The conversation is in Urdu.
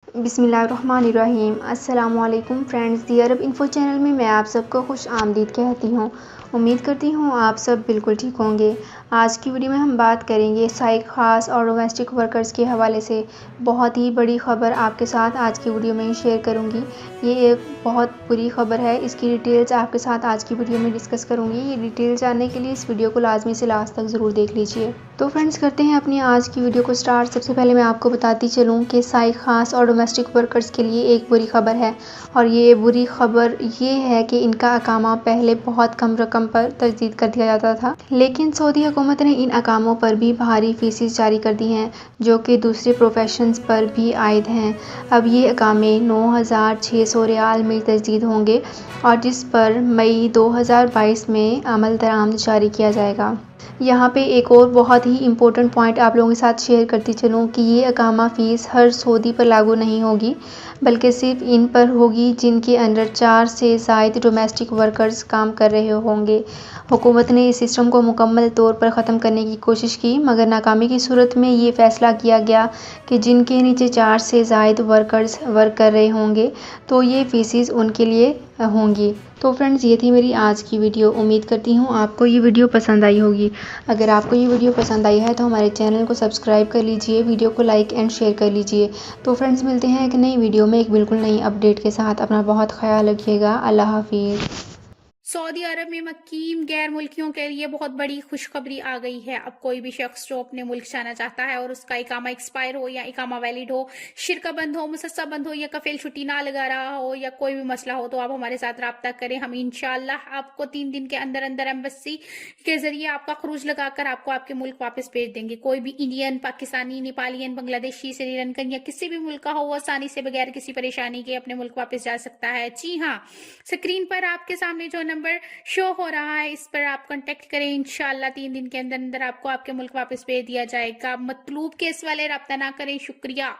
بسم اللہ الرحمن الرحیم۔ السلام علیکم فرینڈز، دی عرب انفو چینل میں میں آپ سب کو خوش آمدید کہتی ہوں۔ امید کرتی ہوں آپ سب بالکل ٹھیک ہوں گے۔ آج کی ویڈیو میں ہم بات کریں گے سائیک خاص اور ڈومیسٹک ورکرز کے حوالے سے بہت ہی بڑی خبر آپ کے ساتھ آج کی ویڈیو میں شیئر کروں گی۔ یہ ایک بہت بری خبر ہے، اس کی ڈیٹیلز آپ کے ساتھ آج کی ویڈیو میں ڈسکس کروں گی۔ یہ ڈیٹیل جاننے کے لیے اس ویڈیو کو لازمی سے لاسٹ تک ضرور دیکھ لیجیے۔ تو فرینڈز کرتے ہیں اپنی آج کی ویڈیو کو سٹارٹ۔ سب سے پہلے میں آپ کو بتاتی چلوں کہ سائیک خاص اور ڈومیسٹک ورکرز کے لیے ایک بری خبر ہے، اور یہ بری خبر یہ ہے کہ ان کا اقامہ پہلے بہت کم رقم پر تجدید کر دیا جاتا تھا، لیکن سعودی حکومت نے ان اقاموں پر بھی بھاری فیسز جاری کر دی ہیں جو کہ دوسرے پروفیشنز پر بھی عائد ہیں۔ اب یہ اقامے 9,600 ریال میں تجدید ہوں گے، اور جس پر مئی 2022 میں عمل درآمد جاری کیا جائے گا۔ یہاں پہ ایک اور بہت ہی امپورٹنٹ پوائنٹ آپ لوگوں کے ساتھ شیئر کرتی چلوں کہ یہ اقامہ فیس ہر سعودی پر لاگو نہیں ہوگی، بلکہ صرف ان پر ہوگی جن کے انڈر 4 سے زائد ڈومیسٹک ورکرز کام کر رہے ہوں گے۔ حکومت نے اس سسٹم کو مکمل طور پر ختم کرنے کی کوشش کی، مگر ناکامی کی صورت میں یہ فیصلہ کیا گیا کہ جن کے نیچے 4 سے زائد ورکرز ورک کر رہے ہوں گے تو یہ فیسز ان کے لیے ہوں گی۔ تو فرینڈز یہ تھی میری آج کی ویڈیو۔ امید کرتی ہوں آپ کو یہ ویڈیو پسند آئی ہوگی۔ اگر آپ کو یہ ویڈیو پسند آئی ہے تو ہمارے چینل کو سبسکرائب کر لیجئے، ویڈیو کو لائک اینڈ شیئر کر لیجئے۔ تو فرینڈز ملتے ہیں ایک نئی ویڈیو میں ایک بالکل نئی اپڈیٹ کے ساتھ۔ اپنا بہت خیال رکھیے گا۔ اللہ حافظ۔ سعودی عرب میں مقیم غیر ملکیوں کے لیے بہت بڑی خوشخبری آ گئی ہے۔ اب کوئی بھی شخص جو اپنے ملک جانا چاہتا ہے اور اس کا اقامہ ایکسپائر ہو یا اقامہ ویلڈ ہو، شرکہ بند ہو، مسسہ بند ہو، یا کفیل چھٹی نہ لگا رہا ہو، یا کوئی بھی مسئلہ ہو، تو آپ ہمارے ساتھ رابطہ کریں۔ ہم انشاءاللہ آپ کو 3 دن کے اندر اندر ایمبیسی کے ذریعے آپ کا خروج لگا کر آپ کو آپ کے ملک واپس بھیج دیں گے۔ کوئی بھی انڈین، پاکستانی، نیپالین، بنگلہ دیشی، سری لنکن یا کسی بھی ملک کا ہو، وہ آسانی سے بغیر کسی پریشانی کے اپنے ملک واپس جا سکتا ہے۔ جی ہاں، اسکرین پر آپ کے سامنے جو نمبر شو ہو رہا ہے اس پر آپ کانٹیکٹ کریں۔ انشاءاللہ 3 دن کے اندر اندر آپ کو آپ کے ملک واپس بھیج دیا جائے گا۔ مطلوب کیس والے رابطہ نہ کریں۔ شکریہ۔